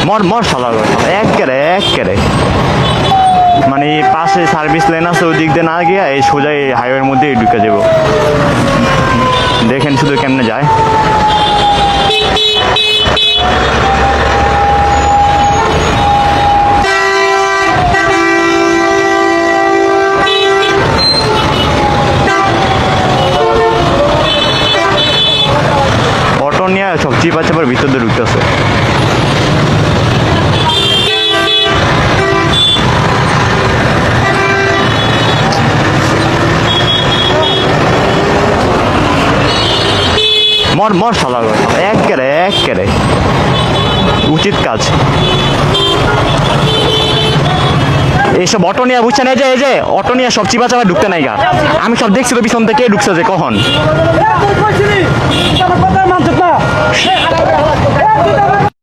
মর মর শালা এক কেরে মানে পাশে সার্ভিস লাইন আছে ওই দিক দিয়ে না গিয়া এই সোজা এই হাইওয়ের মধ্যে ঢুকে যাবো। দেখেন শুধু কেমনে যায়। অটো নিয়ে সব চিপা চাপার ভিতর দিয়ে ঢুকতেছে। মর মর শালা এক কেরে উচিত কাজ। এইসব অটো নিয়ে বুঝছেন, এই যে অটো নিয়ে সব চিপা চাপা ঢুকতে নাই গা। আমি সব দেখছি তো পিছন থেকে ঢুকছে যে কখন।